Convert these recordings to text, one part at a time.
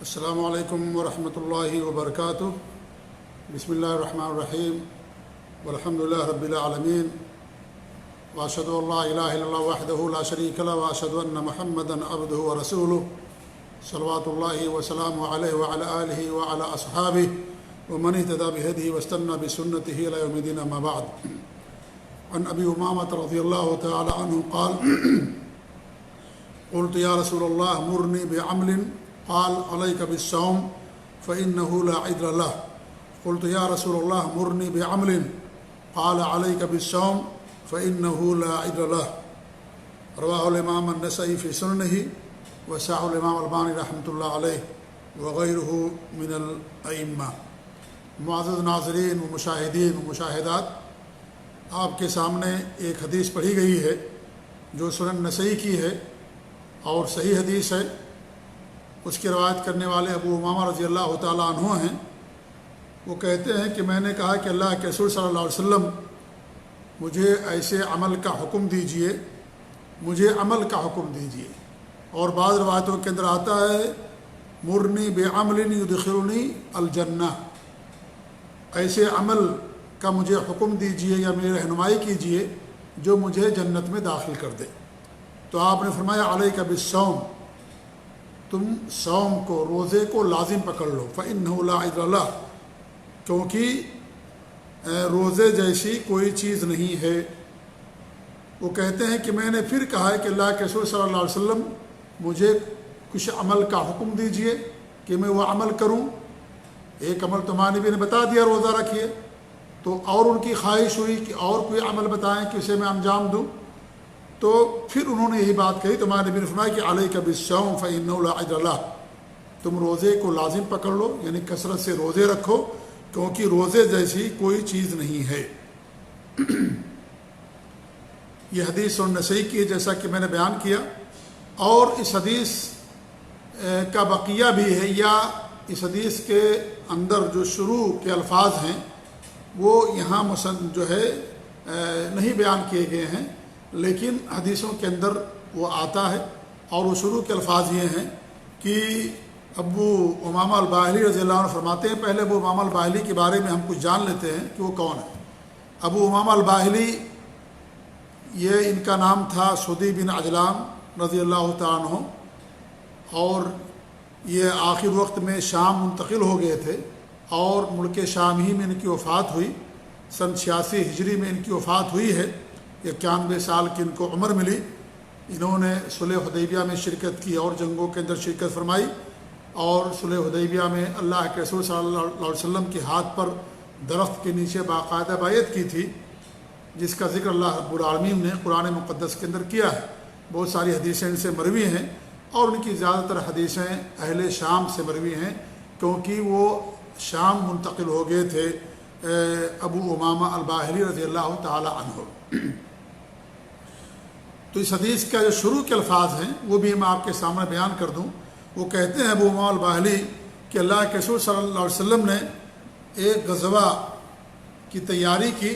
السلام علیکم ورحمۃ اللہ وبرکاتہ۔ بسم اللہ الرحمن الرحیم والحمد للہ رب العالمین واشهد ان لا الہ الا اللہ وحدہ لا شریک لہ واشهد ان محمدا عبدہ ورسولہ صلوات اللہ وسلامہ علیہ وعلی آلہ وعلی اصحابہ ومن اهتدى بهدیہ واستنى بسنتہ الی یوم الدین، اما بعد۔ عن ابی امامۃ رضی اللہ تعالی عنہ قال قلت یا رسول اللہ مرنی بعمل قال علیک بالصوم فإنه لا عذر له۔ قلت یا رسول اللہ مرنی بعمل قال علیک بالصوم فإنه لا عذر له۔ رواہ الامام النسائی فی سننہ وصححہ الامام البانی رحمۃ اللہ علیہ وغیرہ من الائمہ۔ معزز ناظرین و مشاہدین و مشاہدات، آپ کے سامنے ایک حدیث پڑھی گئی ہے جو سنن نسائی کی ہے اور صحیح حدیث ہے۔ اس کی روایت کرنے والے ابو امامہ رضی اللہ تعالیٰ عنہ ہیں۔ وہ کہتے ہیں کہ میں نے کہا کہ اللہ کے رسول صلی اللہ علیہ وسلم مجھے ایسے عمل کا حکم دیجئے، مجھے عمل کا حکم دیجئے۔ اور بعض روایتوں کے اندر آتا ہے مرنی بعمل یدخلنی الجنہ، ایسے عمل کا مجھے حکم دیجئے یا میری رہنمائی کیجئے جو مجھے جنت میں داخل کر دے۔ تو آپ نے فرمایا علیک بالصوم، تم صوم کو، روزے کو لازم پکڑ لو، فإنہ لا عذر لہ، کیونکہ روزے جیسی کوئی چیز نہیں ہے۔ وہ کہتے ہیں کہ میں نے پھر کہا ہے کہ اللہ کے رسول صلی اللہ علیہ وسلم مجھے کچھ عمل کا حکم دیجئے کہ میں وہ عمل کروں۔ ایک عمل تو ہمارے نبی نے بتا دیا روزہ رکھیے، تو اور ان کی خواہش ہوئی کہ اور کوئی عمل بتائیں کہ اسے میں انجام دوں، تو پھر انہوں نے یہی بات کہی۔ تو ہمارے نبی نے فرمایا کہ علیک بالصوم فإنہ لا عذر لہ، تم روزے کو لازم پکڑ لو، یعنی کثرت سے روزے رکھو، کیونکہ روزے جیسی کوئی چیز نہیں ہے۔ یہ حدیث سنن نسائی کی ہے جیسا کہ میں نے بیان کیا، اور اس حدیث کا بقیہ بھی ہے، یا اس حدیث کے اندر جو شروع کے الفاظ ہیں وہ یہاں جو ہے نہیں بیان کیے گئے ہیں، لیکن حدیثوں کے اندر وہ آتا ہے، اور وہ شروع کے الفاظ یہ ہیں کہ ابو امامہ الباہلی رضی اللہ عنہ فرماتے ہیں۔ پہلے ابو امامہ الباہلی کے بارے میں ہم کچھ جان لیتے ہیں کہ وہ کون ہے۔ ابو امامہ الباہلی، یہ ان کا نام تھا سدی بن عجلان رضی اللہ تعالیٰ عنہ، اور یہ آخر وقت میں شام منتقل ہو گئے تھے، اور ملک شام ہی میں ان کی وفات ہوئی۔ سن 86 ہجری میں ان کی وفات ہوئی ہے۔ 91 سال کی ان کو عمر ملی۔ انہوں نے صلح حدیبیہ میں شرکت کی اور جنگوں کے اندر شرکت فرمائی، اور صلح حدیبیہ میں اللہ کے رسول صلی اللہ علیہ وسلم کے ہاتھ پر درخت کے نیچے باقاعدہ بیعت کی تھی، جس کا ذکر اللہ رب العالمین نے قرآن مقدس کے اندر کیا ہے۔ بہت ساری حدیثیں ان سے مروی ہیں، اور ان کی زیادہ تر حدیثیں اہل شام سے مروی ہیں، کیونکہ وہ شام منتقل ہو گئے تھے ابو امامہ الباہلی رضی اللہ تعالی عنہ۔ تو اس حدیث کا جو شروع کے الفاظ ہیں وہ بھی میں آپ کے سامنے بیان کر دوں۔ وہ کہتے ہیں ابو امامہ الباہلی کہ اللہ کے رسول صلی اللہ علیہ وسلم نے ایک غزوہ کی تیاری کی،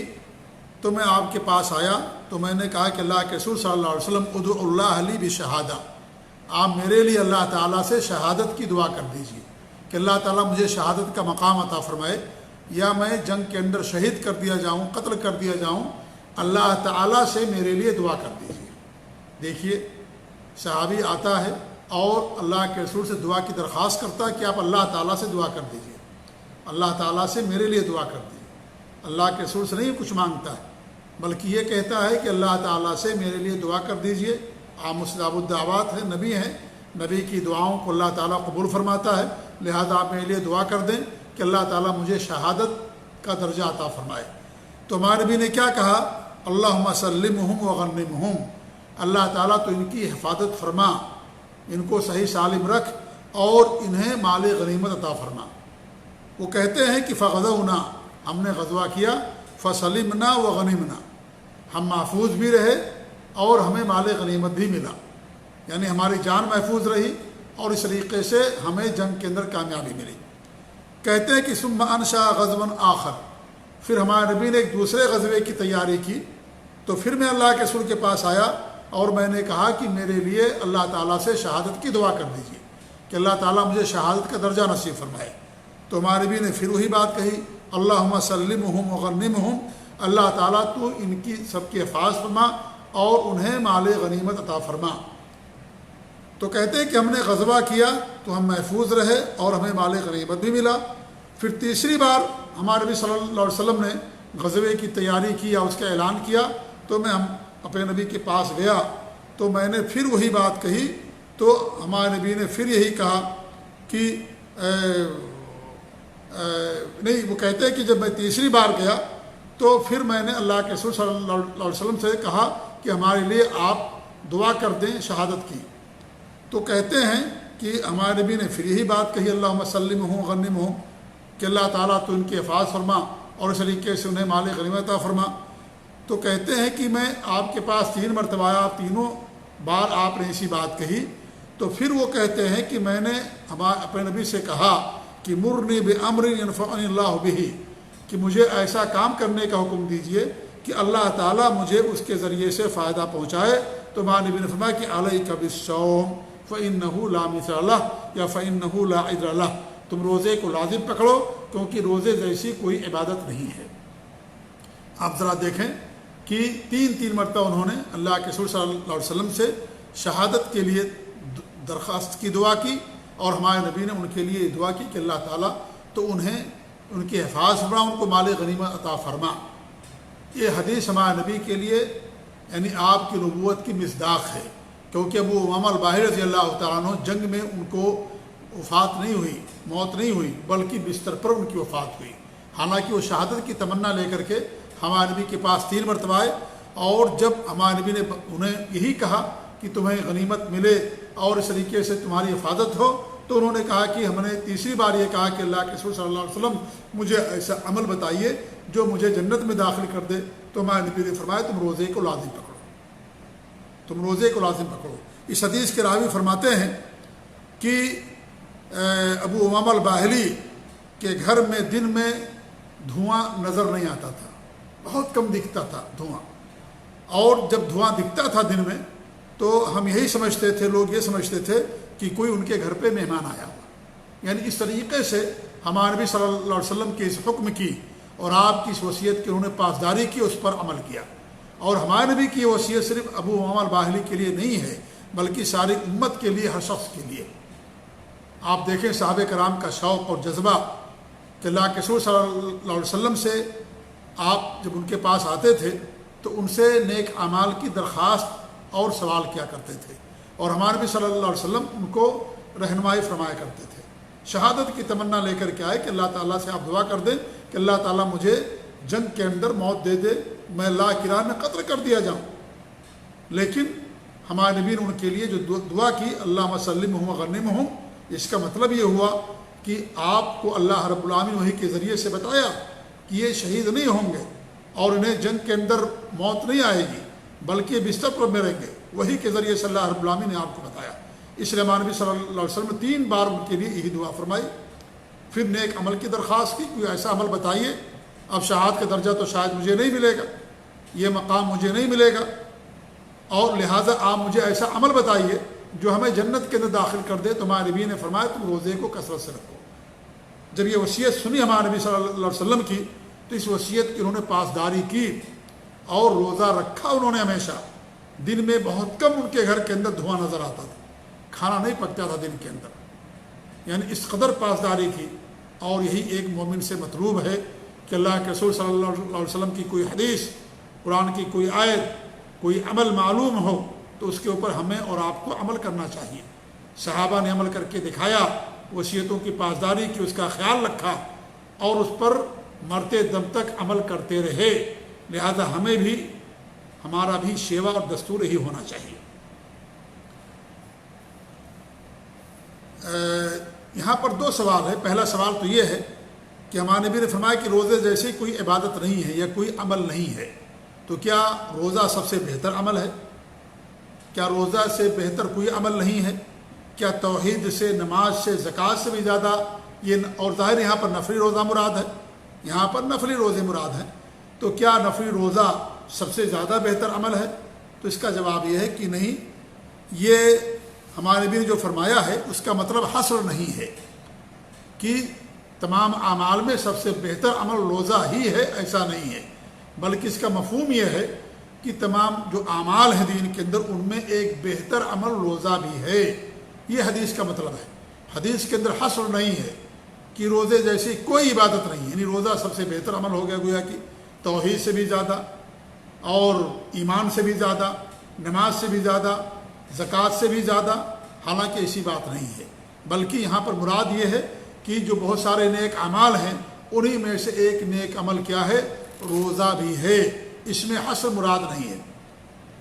تو میں آپ کے پاس آیا، تو میں نے کہا کہ اللہ کے رسول صلی اللہ علیہ وسلم ادعو اللہ لی بشہادہ، آپ میرے لیے اللہ تعالیٰ سے شہادت کی دعا کر دیجیے کہ اللہ تعالیٰ مجھے شہادت کا مقام عطا فرمائے، یا میں جنگ کے اندر شہید کر دیا جاؤں، قتل کر دیا جاؤں، اللہ تعالیٰ سے میرے لیے دعا کر دیجیے۔ دیکھیے، صحابی آتا ہے اور اللہ کے رسول سے دعا کی درخواست کرتا ہے کہ آپ اللہ تعالیٰ سے دعا کر دیجیے، اللہ تعالیٰ سے میرے لیے دعا کر دیجیے۔ اللہ کے رسول سے نہیں کچھ مانگتا ہے، بلکہ یہ کہتا ہے کہ اللہ تعالیٰ سے میرے لیے دعا کر دیجیے۔ آپ مستجاب الدعوات ہیں، نبی ہیں، نبی کی دعاؤں کو اللہ تعالیٰ قبول فرماتا ہے، لہذا آپ میرے لیے دعا کر دیں کہ اللہ تعالیٰ مجھے شہادت کا درجہ عطا فرمائے۔ تو ہمارے نبی نے کیا کہا؟ اللہم سلمہم وغنمہم، اللہ تعالیٰ تو ان کی حفاظت فرما، ان کو صحیح سالم رکھ، اور انہیں مال غنیمت عطا فرما۔ وہ کہتے ہیں کہ فغزونا، ہم نے غزوہ کیا، فسلمنا وغنمنا، ہم محفوظ بھی رہے اور ہمیں مال غنیمت بھی ملا، یعنی ہماری جان محفوظ رہی، اور اس طریقے سے ہمیں جنگ کے اندر کامیابی ملی۔ کہتے ہیں کہ ثم انشا غزوا آخر، پھر ہمارے نبی نے ایک دوسرے غزوے کی تیاری کی، تو پھر میں اللہ کے رسول کے پاس آیا اور میں نے کہا کہ میرے لیے اللہ تعالیٰ سے شہادت کی دعا کر دیجیے کہ اللہ تعالیٰ مجھے شہادت کا درجہ نصیب فرمائے۔ تو ہمارے نبی نے پھر وہی بات کہی، اللہم سلمہم وغنمہم، اللہ تعالیٰ تو ان کی سب کی حفاظ فرما اور انہیں مال غنیمت عطا فرما۔ تو کہتے ہیں کہ ہم نے غزوہ کیا تو ہم محفوظ رہے اور ہمیں مال غنیمت بھی ملا۔ پھر تیسری بار ہمارے نبی صلی اللہ علیہ وسلم نے غزوے کی تیاری کی یا اس کا اعلان کیا تو میں اپنے نبی کے پاس گیا تو میں نے پھر وہی بات کہی، تو ہمارے نبی نے پھر یہی کہا کہ نہیں، وہ کہتے ہیں کہ جب میں تیسری بار گیا تو پھر میں نے اللہ کے رسول صلی اللہ علیہ وسلم سے کہا کہ ہمارے لیے آپ دعا کر دیں شہادت کی۔ تو کہتے ہیں کہ ہمارے نبی نے پھر یہی بات کہی، اللہم سلمہم غنمہم، کہ اللہ تعالیٰ تو ان کی حفاظ فرما اور اس طریقے سے انہیں مال غنیمت عطا فرما۔ تو کہتے ہیں کہ میں آپ کے پاس 3 مرتبہ آیا، تینوں بار آپ نے اسی بات کہی۔ تو پھر وہ کہتے ہیں کہ میں نے اپنے نبی سے کہا کہ مرنی بامر ینفعنی اللہ بہ، کہ مجھے ایسا کام کرنے کا حکم دیجئے کہ اللہ تعالیٰ مجھے اس کے ذریعے سے فائدہ پہنچائے۔ تو ہمارے نبی نے فرمایا کہ علیک بالصوم فإنہ لا مثل لہ یا فإنہ لا عدل لہ، تم روزے کو لازم پکڑو کیونکہ روزے جیسی کوئی عبادت نہیں ہے۔ آپ ذرا دیکھیں کہ 3 مرتبہ انہوں نے اللہ کے رسول صلی اللہ علیہ وسلم سے شہادت کے لیے درخواست کی، دعا کی، اور ہمارے نبی نے ان کے لیے دعا کی کہ اللہ تعالیٰ تو انہیں ان کی حفاظ فرما، ان کو مال غنیمت عطا فرما۔ یہ حدیث ہمارے نبی کے لیے یعنی آپ کی نبوت کی مصداق ہے، کیونکہ ابو امامہ الباہلی رضی اللہ تعالیٰ عنہ جنگ میں ان کو وفات نہیں ہوئی، موت نہیں ہوئی، بلکہ بستر پر ان کی وفات ہوئی۔ حالانکہ وہ شہادت کی تمنا لے کر کے ہمارے نبی کے پاس 3 مرتبہ آئے، اور جب ہمارے نبی نے انہیں یہی کہا کہ تمہیں غنیمت ملے اور اس طریقے سے تمہاری حفاظت ہو، تو انہوں نے کہا کہ ہم نے تیسری بار یہ کہا کہ اللہ کے رسول صلی اللہ علیہ وسلم مجھے ایسا عمل بتائیے جو مجھے جنت میں داخل کر دے۔ تو ہمارے نبی نے فرمایا تم روزے کو لازم پکڑو، تم روزے کو لازم پکڑو۔ اس حدیث کے راوی فرماتے ہیں کہ ابو امامہ الباہلی کے گھر میں دن میں دھواں نظر نہیں آتا تھا، بہت کم دکھتا تھا دھواں، اور جب دھواں دکھتا تھا دن میں تو ہم یہی سمجھتے تھے، لوگ یہ سمجھتے تھے کہ کوئی ان کے گھر پہ مہمان آیا ہوا۔ یعنی اس طریقے سے ہمارے نبی صلی اللہ علیہ وسلم کی اس حکم کی اور آپ کی اس وصیت کی انہوں نے پاسداری کی، اس پر عمل کیا۔ اور ہمارے نبی کی وصیت صرف ابو امامہ الباہلی کے لیے نہیں ہے بلکہ ساری امت کے لیے، ہر شخص کے لیے۔ آپ دیکھیں صحابہ کرام کا شوق اور جذبہ کہ اللہ کے رسول صلی اللہ علیہ وسلم سے آپ جب ان کے پاس آتے تھے تو ان سے نیک اعمال کی درخواست اور سوال کیا کرتے تھے، اور ہمارے نبی صلی اللہ علیہ وسلم ان کو رہنمائی فرمایا کرتے تھے۔ شہادت کی تمنا لے کر کے آئے کہ اللہ تعالیٰ سے آپ دعا کر دیں کہ اللہ تعالیٰ مجھے جنگ کے اندر موت دے دے، میں اللہ کی راہ میں قتل کر دیا جاؤں۔ لیکن ہمارے نبی نے ان کے لیے جو دعا کی اللہم سلمہم وغنمہم، اس کا مطلب یہ ہوا کہ آپ کو اللہ رب العالمین وحی کے ذریعے سے بتایا کہ یہ شہید نہیں ہوں گے اور انہیں جنگ کے اندر موت نہیں آئے گی بلکہ بستر پر مریں گے، وحی کے ذریعے سے اللہ رب العالمین نے آپ کو بتایا۔ اس لیے ہمارے نبی صلی اللہ علیہ وسلم نے 3 بار ان کے لیے یہی دعا فرمائی۔ پھر نیک عمل کی درخواست کی، کوئی ایسا عمل بتائیے، اب شہادت کا درجہ تو شاید مجھے نہیں ملے گا، یہ مقام مجھے نہیں ملے گا، اور لہٰذا آپ مجھے ایسا عمل بتائیے جو ہمیں جنت کے اندر داخل کر دے۔ تو ہمارے نبی نے فرمایا تم روزے کو کثرت سے رکھو۔ جب یہ وصیت سنی ہمارے نبی صلی اللہ علیہ وسلم کی تو اس وصیت کی انہوں نے پاسداری کی اور روزہ رکھا انہوں نے ہمیشہ۔ دن میں بہت کم ان کے گھر کے اندر دھواں نظر آتا تھا، کھانا نہیں پکتا تھا دن کے اندر، یعنی اس قدر پاسداری کی۔ اور یہی ایک مومن سے مطلوب ہے کہ اللہ کے رسول صلی اللہ علیہ وسلم کی کوئی حدیث، قرآن کی کوئی آیت، کوئی عمل معلوم ہو تو اس کے اوپر ہمیں اور آپ کو عمل کرنا چاہیے۔ صحابہ نے عمل کر کے دکھایا، وصیتوں کی پاسداری کی، اس کا خیال رکھا اور اس پر مرتے دم تک عمل کرتے رہے۔ لہذا ہمیں بھی، ہمارا بھی شیوا اور دستور ہی ہونا چاہیے۔ یہاں پر 2 سوال ہے۔ پہلا سوال تو یہ ہے کہ ہمارے نبی نے فرمایا کہ روزے جیسی کوئی عبادت نہیں ہے یا کوئی عمل نہیں ہے، تو کیا روزہ سب سے بہتر عمل ہے؟ کیا روزہ سے بہتر کوئی عمل نہیں ہے؟ کیا توحید سے، نماز سے، زکوٰۃ سے بھی زیادہ یہ؟ اور ظاہر یہاں پر نفلی روزہ مراد ہے، یہاں پر نفلی روزے مراد ہیں، تو کیا نفلی روزہ سب سے زیادہ بہتر عمل ہے؟ تو اس کا جواب یہ ہے کہ نہیں، یہ ہمارے نبی نے جو فرمایا ہے اس کا مطلب حصر نہیں ہے کہ تمام اعمال میں سب سے بہتر عمل روزہ ہی ہے، ایسا نہیں ہے، بلکہ اس کا مفہوم یہ ہے کہ تمام جو اعمال ہیں دین کے اندر ان میں ایک بہتر عمل روزہ بھی ہے، یہ حدیث کا مطلب ہے۔ حدیث کے اندر حصر نہیں ہے کہ روزے جیسی کوئی عبادت نہیں ہے، یعنی روزہ سب سے بہتر عمل ہو گیا، گویا کہ توحید سے بھی زیادہ اور ایمان سے بھی زیادہ، نماز سے بھی زیادہ، زکوٰۃ سے بھی زیادہ، حالانکہ ایسی بات نہیں ہے، بلکہ یہاں پر مراد یہ ہے کہ جو بہت سارے نیک اعمال ہیں انہی میں سے ایک نیک عمل کیا ہے؟ روزہ بھی ہے، اس میں حصر مراد نہیں ہے،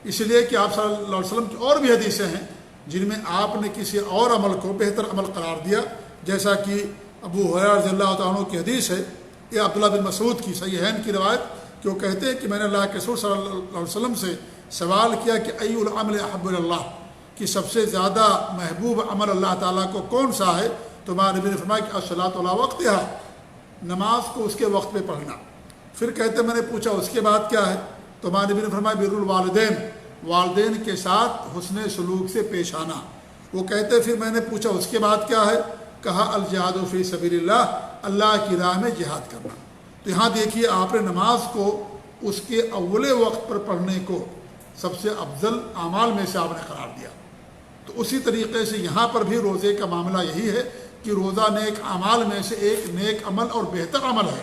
اس لیے کہ آپ صلی اللہ علیہ وسلم کی اور بھی حدیثیں ہیں جن میں آپ نے کسی اور عمل کو بہتر عمل قرار دیا، جیسا کہ ابو ہریرہ رضی اللہ تعالیٰ عنہ کی حدیث ہے، یہ عبداللہ بن مسعود کی صحیحین کی روایت، کہ وہ کہتے ہیں کہ میں نے اللہ کے رسول صلی اللہ علیہ وسلم سے سوال کیا کہ ای العمل احب اللہ، کہ سب سے زیادہ محبوب عمل اللہ تعالیٰ کو کون سا ہے؟ تو ہمارے نبی نے فرمایا کہ الصلاۃ علی وقتہا، نماز کو اس کے وقت پہ پڑھنا۔ پھر کہتے میں نے پوچھا اس کے بعد کیا ہے؟ تو ہمارے نبی نے فرمایا بر الوالدین، والدین کے ساتھ حسن سلوک سے پیش آنا۔ وہ کہتے پھر میں نے پوچھا اس کے بعد کیا ہے؟ کہا الجہاد فی سبیل اللہ، اللہ کی راہ میں جہاد کرنا۔ تو یہاں دیکھیے آپ نے نماز کو اس کے اول وقت پر پڑھنے کو سب سے افضل اعمال میں سے آپ نے قرار دیا۔ تو اسی طریقے سے یہاں پر بھی روزے کا معاملہ یہی ہے کہ روزہ نیک اعمال میں سے ایک نیک عمل اور بہتر عمل ہے،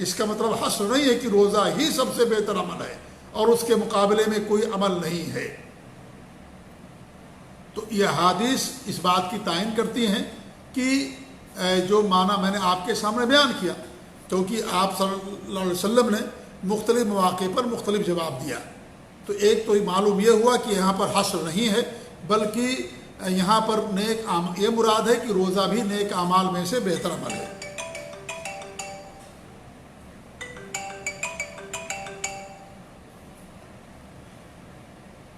اس کا مطلب حصر نہیں ہے کہ روزہ ہی سب سے بہتر عمل ہے اور اس کے مقابلے میں کوئی عمل نہیں ہے۔ تو یہ احادیث اس بات کی تعین کرتی ہیں کہ جو معنی میں نے آپ کے سامنے بیان کیا، کیونکہ آپ صلی اللہ علیہ وسلم نے مختلف مواقع پر مختلف جواب دیا، تو ایک تو معلوم یہ ہوا کہ یہاں پر حصر نہیں ہے، بلکہ یہاں پر نیک یہ مراد ہے کہ روزہ بھی نیک اعمال میں سے بہتر عمل ہے۔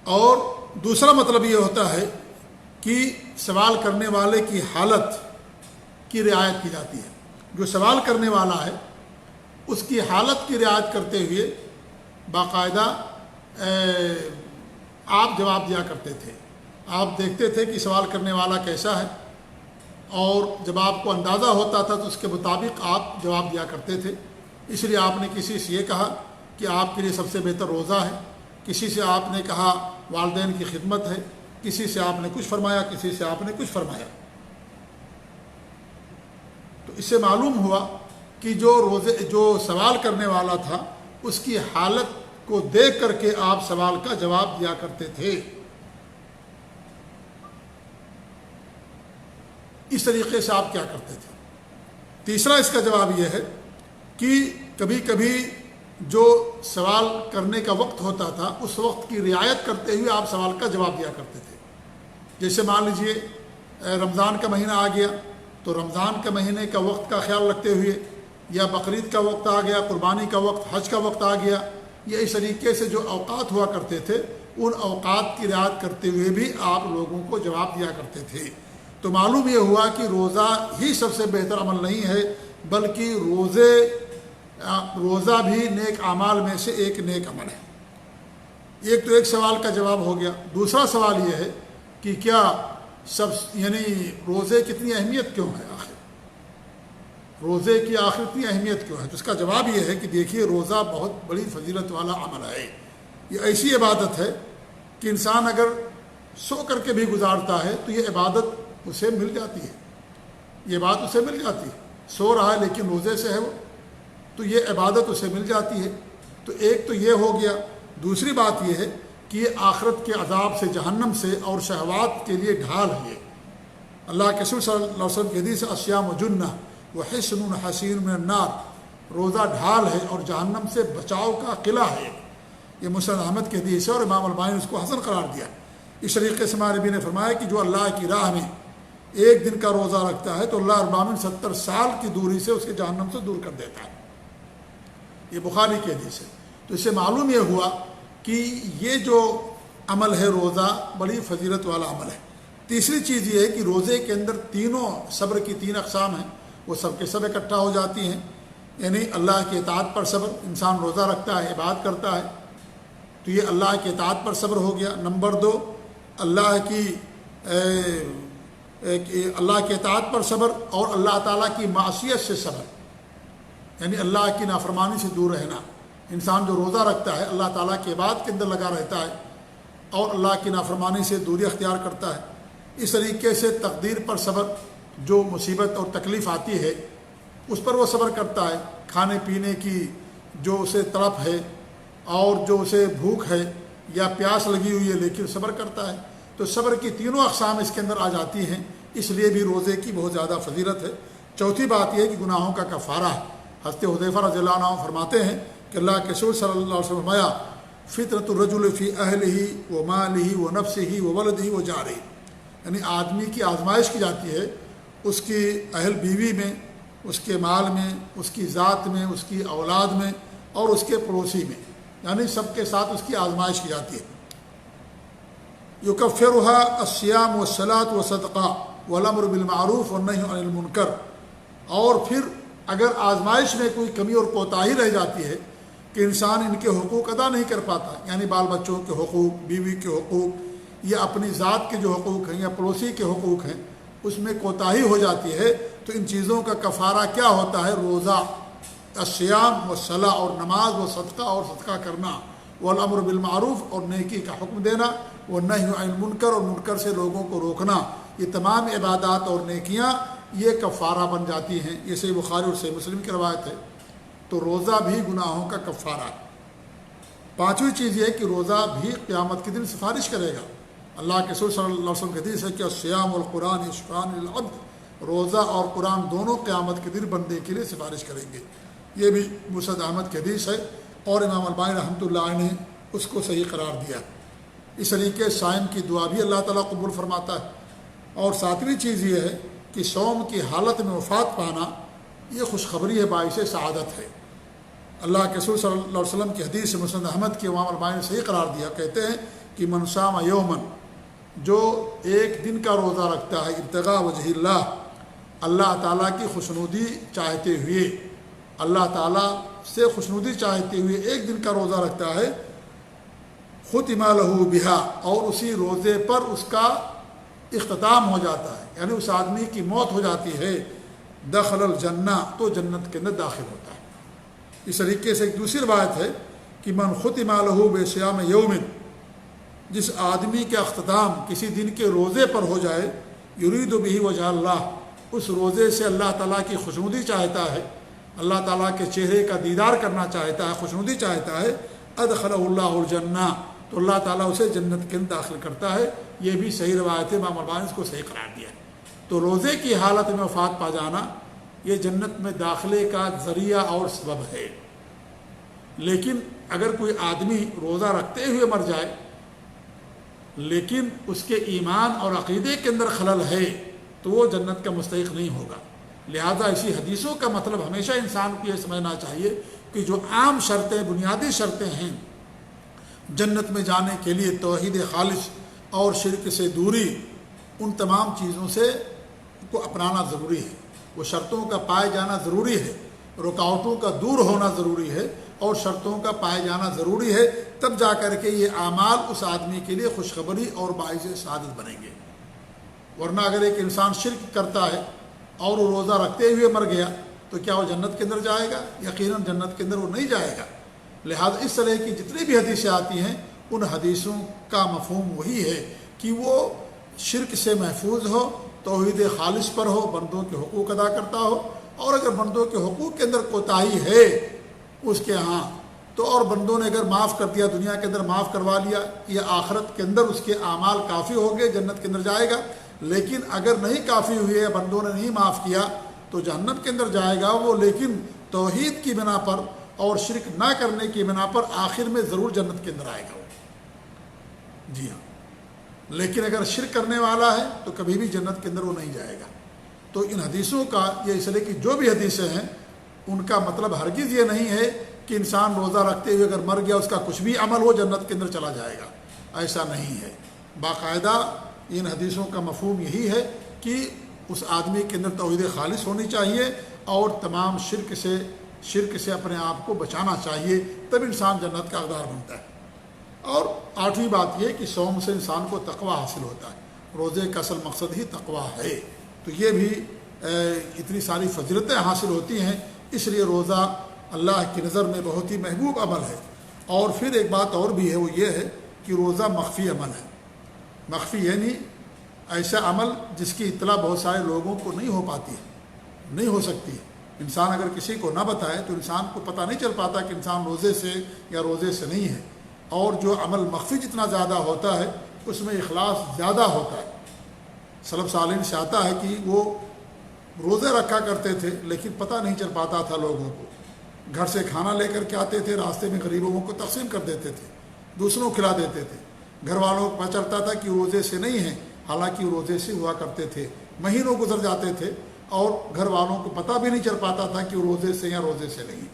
اور دوسرا مطلب یہ ہوتا ہے کہ سوال کرنے والے کی حالت کی رعایت کی جاتی ہے، جو سوال کرنے والا ہے اس کی حالت کی رعایت کرتے ہوئے باقاعدہ آپ جواب دیا کرتے تھے۔ آپ دیکھتے تھے کہ سوال کرنے والا کیسا ہے، اور جب آپ کو اندازہ ہوتا تھا تو اس کے مطابق آپ جواب دیا کرتے تھے۔ اس لیے آپ نے کسی سے یہ کہا کہ آپ کے لیے سب سے بہتر روزہ ہے، کسی سے آپ نے کہا والدین کی خدمت ہے، کسی سے آپ نے کچھ فرمایا، کسی سے آپ نے کچھ فرمایا۔ تو اس سے معلوم ہوا کہ جو سوال کرنے والا تھا اس کی حالت کو دیکھ کر کے آپ سوال کا جواب دیا کرتے تھے۔ اس طریقے سے آپ کیا کرتے تھے؟ تیسرا اس کا جواب یہ ہے کہ کبھی کبھی جو سوال کرنے کا وقت ہوتا تھا اس وقت کی رعایت کرتے ہوئے آپ سوال کا جواب دیا کرتے تھے۔ جیسے مان لیجئے رمضان کا مہینہ آ گیا تو رمضان کے مہینے کا وقت کا خیال رکھتے ہوئے، یا بقرعید کا وقت آ گیا، قربانی کا وقت، حج کا وقت آ گیا، یا اس طریقے سے جو اوقات ہوا کرتے تھے ان اوقات کی رعایت کرتے ہوئے بھی آپ لوگوں کو جواب دیا کرتے تھے۔ تو معلوم یہ ہوا کہ روزہ ہی سب سے بہتر عمل نہیں ہے، بلکہ روزہ بھی نیک اعمال میں سے ایک نیک عمل ہے۔ ایک تو ایک سوال کا جواب ہو گیا۔ دوسرا سوال یہ ہے کہ کیا یعنی روزے کی اتنی اہمیت کیوں ہے؟ آخر روزے کی آخر اتنی اہمیت کیوں ہے؟ تو اس کا جواب یہ ہے کہ دیکھیے روزہ بہت بڑی فضیلت والا عمل ہے۔ یہ ایسی عبادت ہے کہ انسان اگر سو کر کے بھی گزارتا ہے تو یہ عبادت اسے مل جاتی ہے، یہ بات اسے مل جاتی ہے۔ سو رہا ہے لیکن روزے سے ہے وہ، تو یہ عبادت اسے مل جاتی ہے۔ تو ایک تو یہ ہو گیا۔ دوسری بات یہ ہے کہ یہ آخرت کے عذاب سے، جہنم سے اور شہوات کے لیے ڈھال ہے۔ اللہ کے رسول صلی اللہ علیہ وسلم کی حدیث الصیام جنہ وحصن حصین من النار، روزہ ڈھال ہے اور جہنم سے بچاؤ کا قلعہ ہے۔ یہ مسند احمد کی حدیث ہے اور امام البانی نے اس کو حسن قرار دیا۔ اس طریقے سے ہمارے نبی نے فرمایا کہ جو اللہ کی راہ میں ایک دن کا روزہ رکھتا ہے تو اللہ رب العالمین 70 سال کی دوری سے اس کے جہنم سے دور کر دیتا ہے۔ یہ بخاری کی حدیث ہے۔ تو اس سے معلوم یہ ہوا کہ یہ جو عمل ہے روزہ بڑی فضیلت والا عمل ہے۔ تیسری چیز یہ ہے کہ روزے کے اندر تینوں صبر کی 3 اقسام ہیں، وہ سب کے سب اکٹھا ہو جاتی ہیں۔ یعنی اللہ کی اطاعت پر صبر، انسان روزہ رکھتا ہے، عبادت کرتا ہے تو یہ اللہ کی اطاعت پر صبر ہو گیا۔ نمبر 2، اللہ کی اللہ کے اطاعت پر صبر اور اللہ تعالیٰ کی معصیت سے صبر، یعنی اللہ کی نافرمانی سے دور رہنا۔ انسان جو روزہ رکھتا ہے اللہ تعالیٰ کے عبادت کے اندر لگا رہتا ہے اور اللہ کی نافرمانی سے دوری اختیار کرتا ہے، اس طریقے سے تقدیر پر صبر، جو مصیبت اور تکلیف آتی ہے اس پر وہ صبر کرتا ہے، کھانے پینے کی جو اسے تڑپ ہے اور جو اسے بھوک ہے یا پیاس لگی ہوئی ہے لیکن صبر کرتا ہے۔ تو صبر کی تینوں اقسام اس کے اندر آ جاتی ہیں، اس لیے بھی روزے کی بہت زیادہ فضیلت ہے۔ چوتھی بات یہ ہے کہ گناہوں کا کفارہ ہے۔ حضرت حذیفہ رضی اللہ عنہ فرماتے ہیں کہ اللہ کے رسول صلی اللہ علیہ وسلم فرمایا فطرۃ الرجل فی اہلہ و مالہ و نفسہ و ولدہ و جارہ، یعنی آدمی کی آزمائش کی جاتی ہے اس کی اہل بیوی میں، اس کے مال میں، اس کی ذات میں، اس کی اولاد میں اور اس کے پڑوسی میں، یعنی سب کے ساتھ اس کی آزمائش کی جاتی ہے۔ یکفرها الصیام والصلاۃ والصدقہ والامر بالمعروف والنہی عن المنکر، اور پھر اگر آزمائش میں کوئی کمی اور کوتاہی رہ جاتی ہے کہ انسان ان کے حقوق ادا نہیں کر پاتا، یعنی بال بچوں کے حقوق، بیوی کے حقوق یا اپنی ذات کے جو حقوق ہیں یا پڑوسی کے حقوق ہیں، اس میں کوتاہی ہو جاتی ہے، تو ان چیزوں کا کفارہ کیا ہوتا ہے؟ روزہ، الصیام والصلاۃ، اور نماز و صدقہ اور صدقہ کرنا، والامر بالمعروف اور نیکی کا حکم دینا، والنہی عن المنکر اور منکر سے لوگوں کو روکنا، یہ تمام عبادات اور نیکیاں یہ کفارہ بن جاتی ہیں۔ یہ صحیح بخاری اور صحیح مسلم کی روایت ہے۔ تو روزہ بھی گناہوں کا کفارہ ہے۔ پانچویں چیز یہ ہے کہ روزہ بھی قیامت کے دن سفارش کرے گا۔ اللہ کے رسول صلی اللہ علیہ وسلم کی حدیث ہے کہ الصیام والقرآن یشفعان للعبد، روزہ اور قرآن دونوں قیامت کے دن بندے کے لیے سفارش کریں گے۔ یہ بھی مسند احمد کی حدیث ہے اور امام البانی رحمۃ اللہ علیہ نے اس کو صحیح قرار دیا۔ اس طریقے صائم کی دعا بھی اللہ تعالیٰ قبول فرماتا ہے۔ اور ساتویں چیز یہ ہے کہ صوم کی حالت میں وفات پانا یہ خوشخبری ہے، باعث سعادت ہے۔ اللہ کے رسول صلی اللہ علیہ وسلم کی حدیث مسند احمد کی امام البانی نے صحیح قرار دیا، کہتے ہیں کہ من صام یومن، جو ایک دن کا روزہ رکھتا ہے ابتغاء وجہ اللہ تعالیٰ کی خوشنودی چاہتے ہوئے، اللہ تعالیٰ سے خوشنودی چاہتے ہوئے ایک دن کا روزہ رکھتا ہے، ختم لہ بہا، اور اسی روزے پر اس کا اختتام ہو جاتا ہے، یعنی اس آدمی کی موت ہو جاتی ہے، دخل الجنہ، تو جنت کے اندر داخل ہوتا ہے۔ اس طریقے سے ایک دوسری روایت ہے کہ من ختم لہ بصیام یوم، جس آدمی کا اختتام کسی دن کے روزے پر ہو جائے، یرید بہ وجہ اللہ، اس روزے سے اللہ تعالیٰ کی خوشنودی چاہتا ہے، اللہ تعالیٰ کے چہرے کا دیدار کرنا چاہتا ہے، خوشنودی چاہتا ہے، ادخلہ اللہ الجنہ، تو اللہ تعالیٰ اسے جنت کے اندر داخل کرتا ہے۔ یہ بھی صحیح روایت ہے، امام البانی نے اس کو صحیح قرار دیا ہے۔ تو روزے کی حالت میں وفات پا جانا یہ جنت میں داخلے کا ذریعہ اور سبب ہے۔ لیکن اگر کوئی آدمی روزہ رکھتے ہوئے مر جائے لیکن اس کے ایمان اور عقیدے کے اندر خلل ہے تو وہ جنت کا مستحق نہیں ہوگا۔ لہذا اسی حدیثوں کا مطلب ہمیشہ انسان کو یہ سمجھنا چاہیے کہ جو عام شرطیں، بنیادی شرطیں ہیں جنت میں جانے کے لیے، توحید خالص اور شرک سے دوری، ان تمام چیزوں سے کو اپنانا ضروری ہے۔ وہ شرطوں کا پائے جانا ضروری ہے، رکاوٹوں کا دور ہونا ضروری ہے اور شرطوں کا پائے جانا ضروری ہے، تب جا کر کے یہ اعمال اس آدمی کے لیے خوشخبری اور باعث سعادت بنیں گے۔ ورنہ اگر ایک انسان شرک کرتا ہے اور وہ روزہ رکھتے ہوئے مر گیا تو کیا وہ جنت کے اندر جائے گا؟ یقیناً جنت کے اندر وہ نہیں جائے گا۔ لہذا اس طرح کی جتنی بھی حدیثیں آتی ہیں ان حدیثوں کا مفہوم وہی ہے کہ وہ شرک سے محفوظ ہو، توحید خالص پر ہو، بندوں کے حقوق ادا کرتا ہو، اور اگر بندوں کے حقوق کے اندر کوتاہی ہے اس کے ہاں تو اور بندوں نے اگر معاف کر دیا، دنیا کے اندر معاف کروا لیا، یا آخرت کے اندر اس کے اعمال کافی ہو گئے، جنت کے اندر جائے گا۔ لیکن اگر نہیں کافی ہوئے یا بندوں نے نہیں معاف کیا تو جہنم کے اندر جائے گا وہ، لیکن توحید کی بنا پر اور شرک نہ کرنے کی بنا پر آخر میں ضرور جنت کے اندر آئے گا وہ۔ جی ہاں، لیکن اگر شرک کرنے والا ہے تو کبھی بھی جنت کے اندر وہ نہیں جائے گا۔ تو ان حدیثوں کا یہ اس لیے کہ جو بھی حدیثیں ہیں ان کا مطلب ہرگز یہ نہیں ہے کہ انسان روزہ رکھتے ہوئے اگر مر گیا اس کا کچھ بھی عمل وہ جنت کے اندر چلا جائے گا، ایسا نہیں ہے۔ باقاعدہ ان حدیثوں کا مفہوم یہی ہے کہ اس آدمی کے اندر توحید خالص ہونی چاہیے اور تمام شرک سے اپنے آپ کو بچانا چاہیے، تب انسان جنت کا حقدار بنتا ہے۔ اور آٹھویں بات یہ کہ صوم سے انسان کو تقوی حاصل ہوتا ہے۔ روزے کا اصل مقصد ہی تقویٰ ہے۔ تو یہ بھی اتنی ساری فضیلتیں حاصل ہوتی ہیں، اس لیے روزہ اللہ کی نظر میں بہت ہی محبوب عمل ہے۔ اور پھر ایک بات اور بھی ہے، وہ یہ ہے کہ روزہ مخفی عمل ہے۔ مخفی یعنی ایسا عمل جس کی اطلاع بہت سارے لوگوں کو نہیں ہو پاتی ہے، نہیں ہو سکتی ہے۔ انسان اگر کسی کو نہ بتائے تو انسان کو پتہ نہیں چل پاتا کہ انسان روزے سے یا روزے سے نہیں ہے۔ اور جو عمل مخفی جتنا زیادہ ہوتا ہے اس میں اخلاص زیادہ ہوتا ہے۔ سلف صالحین سے آتا ہے کہ وہ روزے رکھا کرتے تھے لیکن پتہ نہیں چل پاتا تھا لوگوں کو۔ گھر سے کھانا لے کر کے آتے تھے، راستے میں غریبوں کو تقسیم کر دیتے تھے، دوسروں کو کھلا دیتے تھے۔ گھر والوں کو پتہ چلتا تھا کہ روزے سے نہیں ہیں، حالانکہ روزے سے ہوا کرتے تھے۔ مہینوں گزر جاتے تھے اور گھر والوں کو پتہ بھی نہیں چل پاتا تھا کہ وہ روزے سے یا روزے سے نہیں۔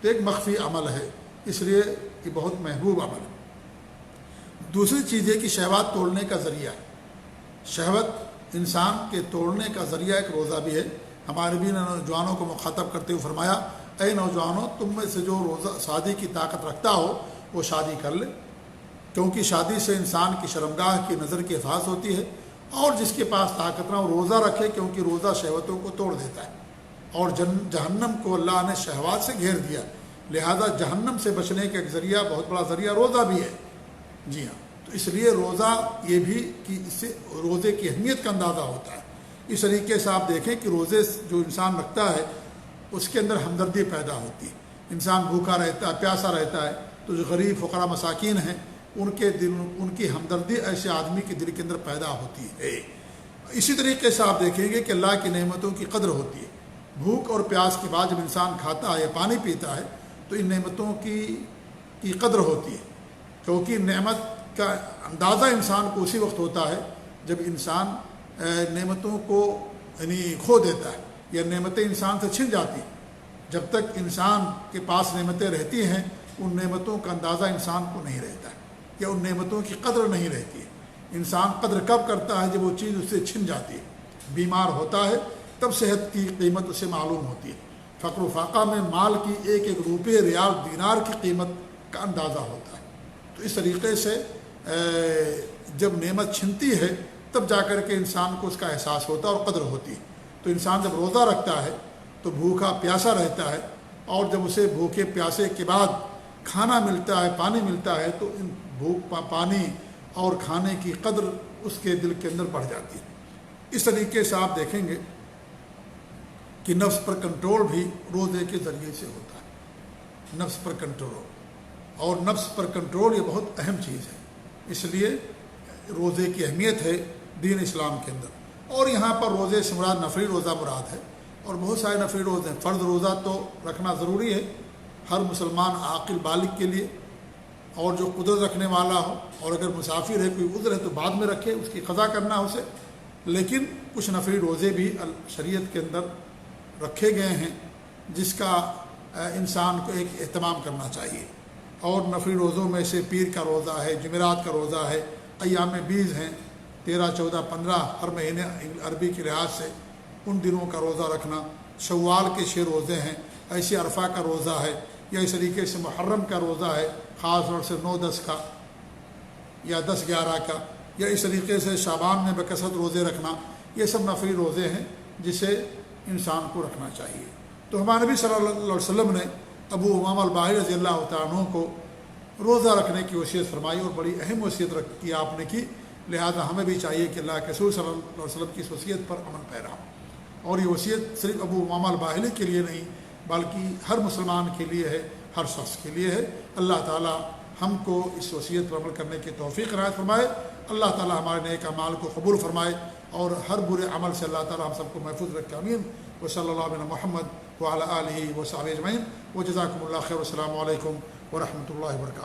تو ایک مخفی عمل ہے، اس لیے یہ بہت محبوب عمل ہے۔ دوسری چیز ہے کہ شہوات توڑنے کا ذریعہ، شہوت انسان کے توڑنے کا ذریعہ ایک روزہ بھی ہے۔ ہمارے بھی نوجوانوں کو مخاطب کرتے ہوئے فرمایا، اے نوجوانوں، تم میں سے جو روزہ شادی کی طاقت رکھتا ہو وہ شادی کر لے، کیونکہ شادی سے انسان کی شرمگاہ کی نظر کی حفاظت ہوتی ہے۔ اور جس کے پاس طاقت نہ وہ روزہ رکھے، کیونکہ روزہ شہوتوں کو توڑ دیتا ہے۔ اور جہنم کو اللہ نے شہوات سے گھیر دیا، لہذا جہنم سے بچنے کا ایک ذریعہ، بہت بڑا ذریعہ روزہ بھی ہے۔ جی ہاں، تو اس لیے روزہ یہ بھی کہ اس سے روزے کی اہمیت کا اندازہ ہوتا ہے۔ اس طریقے سے آپ دیکھیں کہ روزے جو انسان رکھتا ہے اس کے اندر ہمدردی پیدا ہوتی ہے۔ انسان بھوکا رہتا ہے، پیاسا رہتا ہے، تو جو غریب فقراء مساکین ہیں ان کے دل، ان کی ہمدردی ایسے آدمی کے دل کے اندر پیدا ہوتی ہے۔ اسی طریقے سے آپ دیکھیں گے کہ اللہ کی نعمتوں کی قدر ہوتی ہے۔ بھوک اور پیاس کے بعد جب انسان کھاتا ہے یا پانی پیتا ہے تو ان نعمتوں کی قدر ہوتی ہے، کیونکہ نعمت کا اندازہ انسان کو اسی وقت ہوتا ہے جب انسان نعمتوں کو یعنی کھو دیتا ہے یا نعمتیں انسان سے چھن جاتی ہیں۔ جب تک انسان کے پاس نعمتیں رہتی ہیں ان نعمتوں کا اندازہ انسان کو نہیں رہتا ہے یا ان نعمتوں کی قدر نہیں رہتی ہے۔ انسان قدر کب کرتا ہے؟ جب وہ چیز اس سے چھن جاتی ہے، بیمار ہوتا ہے، تب صحت کی قیمت اسے معلوم ہوتی ہے۔ فقر و فاقہ میں مال کی ایک ایک روپے، ریال، دینار کی قیمت کا اندازہ ہوتا ہے۔ تو اس طریقے سے جب نعمت چھنتی ہے تب جا کر کے انسان کو اس کا احساس ہوتا ہے اور قدر ہوتی ہے۔ تو انسان جب روزہ رکھتا ہے تو بھوکا پیاسا رہتا ہے، اور جب اسے بھوکے پیاسے کے بعد کھانا ملتا ہے، پانی ملتا ہے، تو ان بھوک، پانی اور کھانے کی قدر اس کے دل کے اندر بڑھ جاتی ہے۔ اس طریقے سے آپ دیکھیں گے کہ نفس پر کنٹرول بھی روزے کے ذریعے سے ہوتا ہے۔ نفس پر کنٹرول، اور نفس پر کنٹرول یہ بہت اہم چیز ہے، اس لیے روزے کی اہمیت ہے دین اسلام کے اندر۔ اور یہاں پر روزے سے مراد نفلی روزہ مراد ہے، اور بہت سارے نفلی روزے ہیں۔ فرض روزہ تو رکھنا ضروری ہے ہر مسلمان عاقل بالغ کے لیے، اور جو قدرت رکھنے والا ہو، اور اگر مسافر ہے، کوئی عذر ہے تو بعد میں رکھے، اس کی قضا کرنا ہے اسے۔ لیکن کچھ نفلی روزے بھی شریعت کے اندر رکھے گئے ہیں جس کا انسان کو ایک اہتمام کرنا چاہیے۔ اور نفلی روزوں میں سے پیر کا روزہ ہے، جمعرات کا روزہ ہے، ایام بیز ہیں، 13، 14، 15 ہر مہینے عربی کے لحاظ سے ان دنوں کا روزہ رکھنا۔ شوال کے 6 روزے ہیں، ایسے عرفہ کا روزہ ہے، یا اس طریقے سے محرم کا روزہ ہے، خاص طور سے 9، 10 کا یا 10، 11 کا، یا اس طریقے سے شعبان میں بکثرت روزے رکھنا۔ یہ سب نفلی روزے ہیں جسے انسان کو رکھنا چاہیے۔ تو ہمارے نبی صلی اللہ علیہ وسلم نے ابو امامہ الباہلی رضی اللہ تعالیٰ عنہ کو روزہ رکھنے کی وصیت فرمائی، اور بڑی اہم وصیت کی آپ نے کی، لہذا ہمیں بھی چاہیے کہ اللہ کے رسول صلی اللہ علیہ وسلم کی اس وصیت پر عمل پیرا ہوں۔ اور یہ وصیت صرف ابو امامہ الباہلی کے لیے نہیں بلکہ ہر مسلمان کے لیے ہے، ہر شخص کے لیے ہے۔ اللہ تعالیٰ ہم کو اس وصیت پر عمل کرنے کی توفیق عنایت فرمائے۔ اللہ تعالیٰ ہمارے نیک اعمال کو قبول فرمائے، اور ہر برے عمل سے اللہ تعالیٰ ہم سب کو محفوظ رکھے، آمین۔ وصلی اللہ علیہ محمد وعلی آلہ وصحبہ اجمعین، وجزاکم اللہ خیر، والسلام علیکم ورحمۃ اللہ وبرکاتہ۔